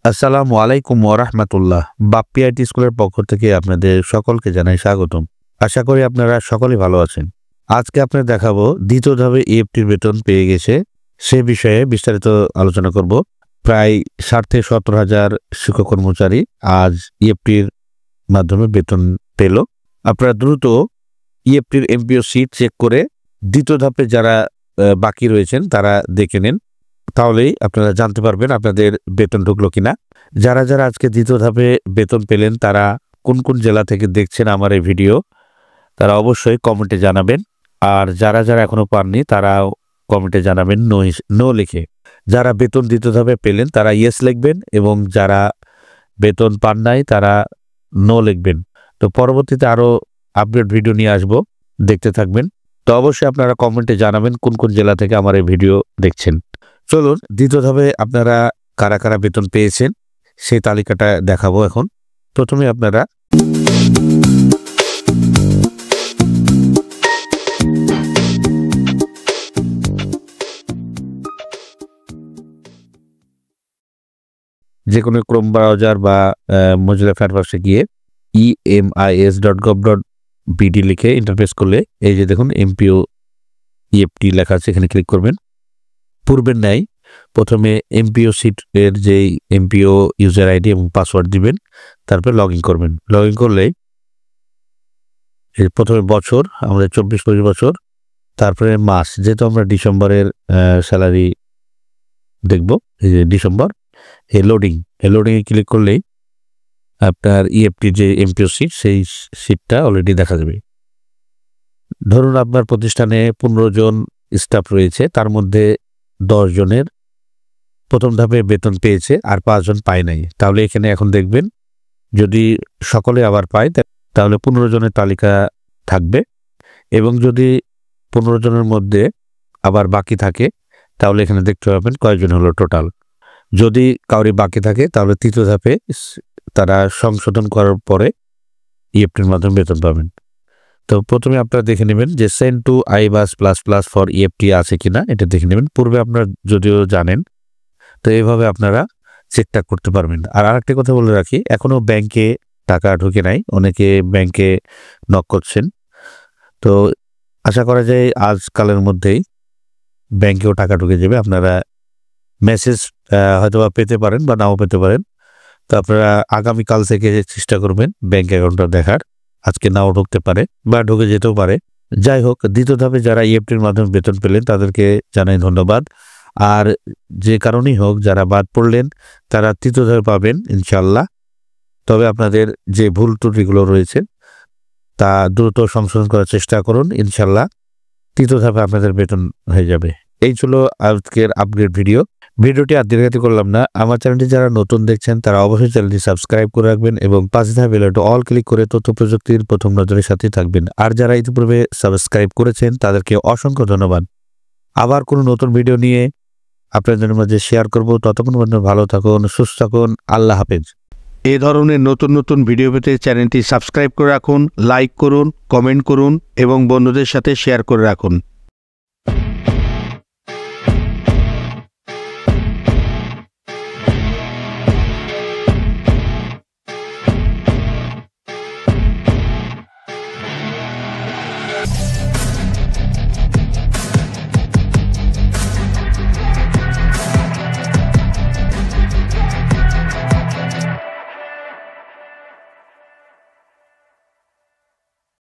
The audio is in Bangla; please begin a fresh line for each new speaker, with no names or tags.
আসসালামু আলাইকুম ওয়া রাহমাতুল্লাহ। বাপ্পি আইটি স্কুলের পক্ষ থেকে আপনাদের সকলকে জানাই স্বাগতম। আশা করি আপনারা সকলেই ভালো আছেন। আজকে আপনাদের দেখাবো দ্বিতীয় ধাপে ইএফটির বেতন পেয়ে গেছে সে বিষয়ে বিস্তারিত আলোচনা করব। প্রায় ৬০ থেকে ৭০,০০০ শিক্ষক কর্মচারী আজ ইএফটির মাধ্যমে বেতন পেল। আপনারা দ্রুত ইএফটির এমপিও সিট চেক করে দ্বিতীয় ধাপে যারা বাকি রয়েছেন তারা দেখে নেন, তাহলেই আপনারা জানতে পারবেন আপনাদের বেতন ঢুকলো কিনা। যারা যারা আজকে দ্বিতীয় ধাপে বেতন পেলেন তারা কোন কোন জেলা থেকে দেখছেন আমার এই ভিডিও, তারা অবশ্যই কমেন্টে জানাবেন। আর যারা যারা এখনো পাননি তারাও কমেন্টে জানাবেন নো লিখে। যারা বেতন দ্বিতীয় ধাপে পেলেন তারা ইয়েস লিখবেন এবং যারা বেতন পান নাই তারা নো লিখবেন। তো পরবর্তীতে আরও আপডেট ভিডিও নিয়ে আসবো, দেখতে থাকবেন। তো অবশ্যই আপনারা কমেন্টে জানাবেন কোন কোন জেলা থেকে আমার এই ভিডিও দেখছেন। চলুন দ্বিতীয় ধাপে আপনারা কারা কারা বেতন পেয়েছেন সেই তালিকাটা দেখাবো এখন। প্রথমে আপনারা যে কোনো ক্রোম ব্রাউজার বা মজিলা ফায়ারফক্সে গিয়ে emis.gov.bd লিখে ইন্টারফেস করলে এই যে দেখুন এমপিও ইএফটি লেখা আছে, এখানে ক্লিক করবেন। পূর্বের ন্যায় প্রথমে এমপিও সিটের যেই এমপিও ইউজার আইডি এবং পাসওয়ার্ড দিবেন, তারপর লগ ইন করবেন। লগ ইন করলে প্রথমে বছর, আমাদের 24-25 বছর, তারপরে মাস, যেহেতু আমরা ডিসেম্বরের স্যালারি দেখব, এই যে ডিসেম্বর, এই লোডিংয়ে ক্লিক করলেই আপনার ইএফটি যে এমপিও সিট সেই সিটটা অলরেডি দেখা যাবে। ধরুন আপনার প্রতিষ্ঠানে 15 জন স্টাফ রয়েছে, তার মধ্যে 10 জনের প্রথম ধাপে বেতন পেয়েছে আর 5 জন পায় নাই, তাহলে এখানে এখন দেখবেন যদি সকলে আবার পায় তাহলে 15 জনের তালিকা থাকবে, এবং যদি 15 জনের মধ্যে আবার বাকি থাকে তাহলে এখানে দেখতে পাবেন কয়জন হলো টোটাল। যদি কাউরি বাকি থাকে তাহলে তৃতীয় ধাপে তারা সংশোধন করার পরে ইএফটির মাধ্যমে বেতন পাবেন। তো প্রথমে আপনারা দেখে নেবেন যে send to আইবাস plus plus for EFT আছে কিনা, এটা দেখে নেবেন। পূর্বে আপনারা যদিও জানেন, তো এইভাবে আপনারা চেকটা করতে পারবেন। আর আরেকটা কথা বলে রাখি, এখনও ব্যাংকে টাকা ঢুকে নাই, অনেকে ব্যাংকে নক করছেন। তো আশা করা যায় আজকালের মধ্যেই ব্যাংকেও টাকা ঢুকে যাবে। আপনারা মেসেজ হয়তো বা পেতে পারেন বা নাও পেতে পারেন। তো আপনারা আগামীকাল থেকে চেষ্টা করবেন ব্যাংক অ্যাকাউন্টটা দেখার, আজকে নাও ঢুকতে পারে বা ঢুকে যেতেও পারে। যাই হোক, দ্বিতীয় ধাপে যারা ইএফটির মাধ্যমে বেতন পেলেন তাদেরকে জানাই ধন্যবাদ। আর যে কারণেই হোক যারা বাদ পড়লেন তারা তৃতীয় ধাপে পাবেন ইনশাল্লাহ। তবে আপনাদের যে ভুল ত্রুটিগুলো রয়েছে তা দ্রুত সংশোধন করার চেষ্টা করুন, ইনশাল্লাহ তৃতীয় ধাপে আপনাদের বেতন হয়ে যাবে। এই ছিল আজকের আপডেট ভিডিওটি আর দীর্ঘায়িত করলাম না। আমার চ্যানেলটি যারা নতুন দেখছেন তারা অবশ্যই চ্যানেলটি সাবস্ক্রাইব করে রাখবেন এবং পাশে থাকা বেল আইকনটি অল ক্লিক করে তথ্য প্রযুক্তির প্রথম নজরের সাথে থাকবেন। আর যারা ইতিপূর্বে সাবস্ক্রাইব করেছেন তাদেরকে অসংখ্য ধন্যবাদ। আবার কোনো নতুন ভিডিও নিয়ে আপনাদের মাঝে শেয়ার করব। ততক্ষণ পর্যন্ত ভালো থাকুন, সুস্থ থাকুন, আল্লাহ হাফেজ।
এই ধরনের নতুন নতুন ভিডিও পেতে চ্যানেলটি সাবস্ক্রাইব করে রাখুন, লাইক করুন, কমেন্ট করুন এবং বন্ধুদের সাথে শেয়ার করে রাখুন।